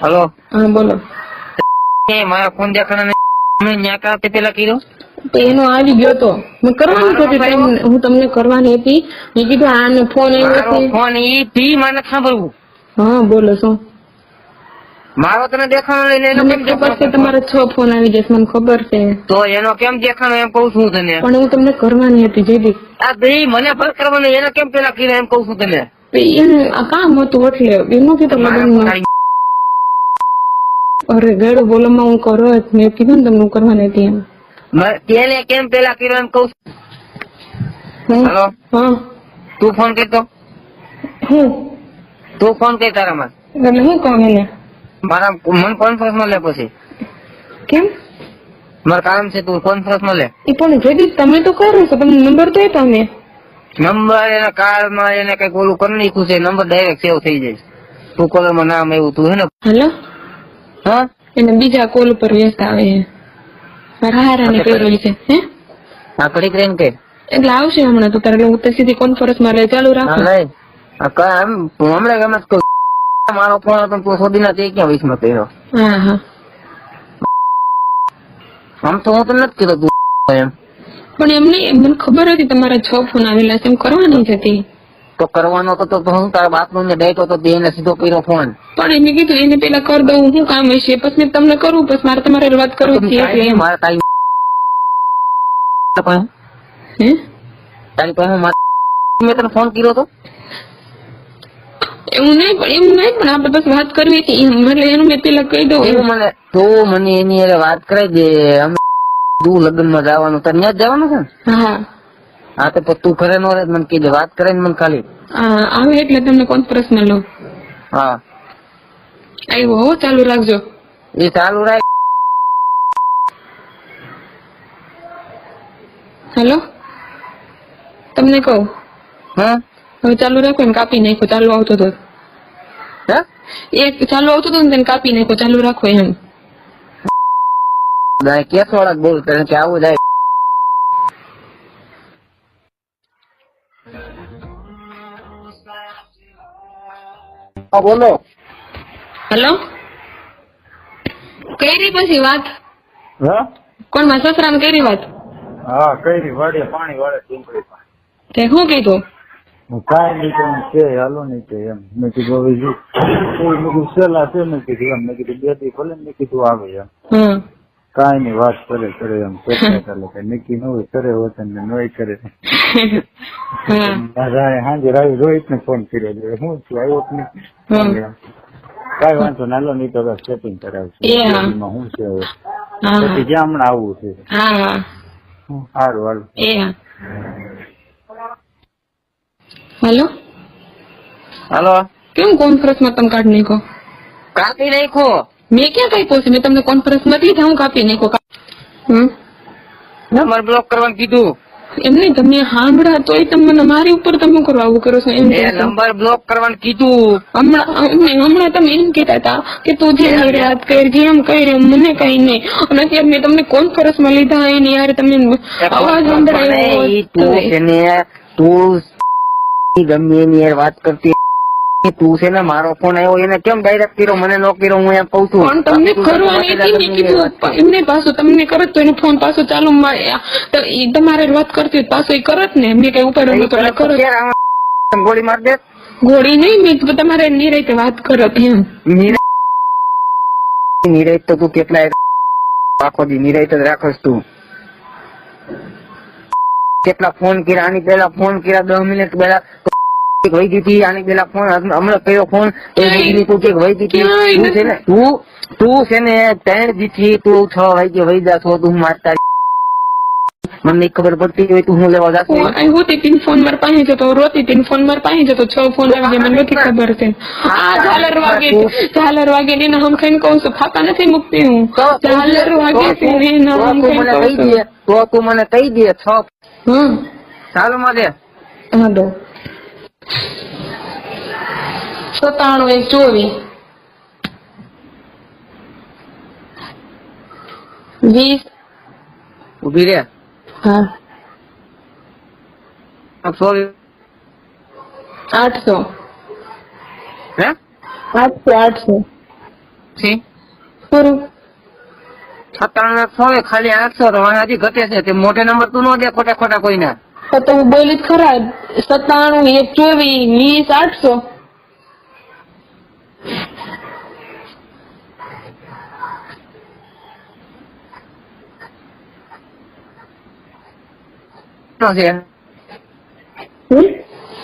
Hello. હા બોલો. મારા ફોન દેખાડા ન્યા કાતે પેલા કર્યો તો એનો આવી ગયો તો મેં કરવાની હતી હું તમને કરવાની હતી. મેં કીધું આને ફોન આવ્યો છે. ફોન ઈ પી મને સાંભળવું. હા બોલો શું મારો તને દેખાણો લઈને એનો મને કેમ ખબર છે તમારે 6 ફોન આવી જશે મને ખબર છે. તો એનો કેમ દેખાણો એમ કઉ છું તને. પણ હું તમને કરવાની હતી જયદીપ. આ બે મને પર કરવાનું એને કેમ પેલા કર્યો એમ કઉ છું તને. એનું આ કામ હતું એટલે એનું કીધું લગ્ન. અરે ગેડું બોલોમાં હું કરો જ મેં કીધું ને તમને કરવાની હતી એમ. તેને કેમ પેલા કર્યો એમ કઉ છું. હેલો. હા તું ફોન કરતો. હું તું ફોન કર તારામાં. એટલે હું કહું એને મારા મન કોન્ફરન્સ માં લે પછી. કેમ મારું કામ છે તું કોન્ફરન્સ માં લે. એ પણ જયદીપ તમે તો કરો છો તમને નંબર તો આપ્યો મેં. નંબર એના કાર્ડમાં એને કઈક ઓલું કરી નાખ્યું છે નંબર ડાયરેક્ટ સેવ થઈ જાય. તું કોલર માં નામ આવ્યું તું હે ને. હેલો. હા એને બીજા કોલ ઉપર વ્યસ્ત આવે છે. મારા હારાને કર્યું છે હે. આ કડીક રેન કે એટલે આવશે હમણાં તો તારે હું તો સીધી કોન્ફરન્સ માં લે ચાલુ રાખો. હમણાં ગમે મારો ફોન હતો તું શોધી ના તે ક્યાં વીસમાં કર્યો. હા હા આમ તો હું તો નથી કીધું તું એમ. પણ એમને મને ખબર હતી તમારા 6 ફોન આવેલા છે એમ કરવાની જ હતી. તો કરવાનો તો હું તારા બાપ નો ડેટ હતો એને સીધો કર્યો ફોન. પણ એને કીધું એને પેલા કરી દઉં શું કામ હશે પછી તમને કરવું પછી મારે તમારે વાત કરવી છે એટલે મારે તારી મેં તને ફોન કર્યો હતો એવું નહીં પણ આપડે બસ વાત કરવી હતી એટલે એનું મેં પેલા કહી દઉં. તું મને એની અરે વાત કરાઈ દે અમે તું લગ્ન માં જવાનું તારે ત્યાં જ જવાનું છે ને. હા હા તો તું ઘરે નો રહે મને કીધે વાત કરાઈને મને ખાલી આવે એટલે તમને કોન્ફરન્સ માં લો. હા આવ્યો હો ચાલુ રાખજો. એ ચાલુ રાખ. હેલો તમને કહું હા હવે ચાલુ રાખો ને કાપી નાખો ચાલુ આવતો હતો. એક ચાલુ આવતો હતો ને તેને કાપી નાખો ચાલુ રાખો એમ. કેસ વાળા બોલ કરે કે આવું જાય. બોલો. હેલો કરી પછી વાત કોણ માં સસરામ કરી વાત. હા કઈ વાડીએ પાણી વાળે ડુંગળી તે શું કીધું. કાંઈ નહીં કે હાલો નહીં કે એમ મેં કીધું હવે જો મેં કીધું સલાહ છે મેં કીધું એમ મેં કીધું 2 દી ભલે મેં કીધું આવે એમ કાંઈ નહીં વાત કરે એમ ચાલે કઈ નક્કી ન હોય કરે વતન ને નોય કરે. સાંજે રોહિત ને ફોન કર્યો છે હું છું આવ્યો જ નહીં કાંઈ વાંધો નાલો નહીં તો સેટિંગ કરાવશે હું છે હવે પછી જ્યાં હમણાં આવવું છે. સારું હારું. હેલો હાલો કેમ કોન્ફરન્સ માં તમે કાઢી નાખો. કાપી નાખો. મેં ક્યાં કાપ્યો છે મેં તમને કોન્ફરન્સ નથી હું કાપી નાખો. નંબર બ્લોક કરવાનું કીધું. એમ નહીં તમે સાંભળા તોય તમે મારી ઉપર તમે કરવા આવું કરો છો એમ. નંબર બ્લોક કરવાનું કીધું. હમણાં તમે એમ કહેતા હતા કે તું જે વાત કરી જેમ કરી મને કઈ નહીં અને અત્યારે મેં તમને કોન્ફરન્સ માં લીધા એની યાર તમે અવાજ તું ગમે એની યાર વાત કરતી તું છે ને મારો ફોન આવ્યો એને કેમ ડાયરેક્ટ કર્યો મને નો કર્યો હું એમ કઉ છું. પણ તમને કરવાની હતી ને કીધું એમને પાછું તમને કરત તો એનો ફોન પાછો ચાલુ તમારે વાત કરતી પાછો એ કરત ને મેં કઈ ઉપર ગોળી માર દે. ગોળી નહીં મેં તમારે નિરાતે વાત કરત એમ. નિરાત તો તું કેટલા આખો દી નિરાત જ રાખસ તું. કેટલા ફોન કર્યા આની પેલા ફોન કર્યા 10 મિનિટ પહેલા વહી દીધી આની પેલા ફોન હમણાં કયો ફોન તું કે વહી દીધી તું છે ને તું છે ને 3 દીથી તું 6 વાગે વહી જા છો તું મારતા મને નહીં ખબર પડતી હોય તું હું લેવા જાતો હોતી 3 ફોન માર પાસે જતો રોતી 3 ફોન માર પાસે જતો 6 ફોન આવી જાય મને નથી ખબર છે. આ ઝાલર વાગે ને હમ ખાઈને કહું છું ફાકા નથી મૂકતી હું ઝાલર વાગે તો તું મને કહી દે 6 ચાલો માં દે. હા દો 97 20 ઉભી રે. હા 800 800 હે 800 છે ખરું 97 ખાલી 800 તો હજી ઘટે છે તે મોટે નંબર તું નો દે ખોટા ખોટા કોઈના તો હું બોલી જ ખરા 97 124 20 800 છે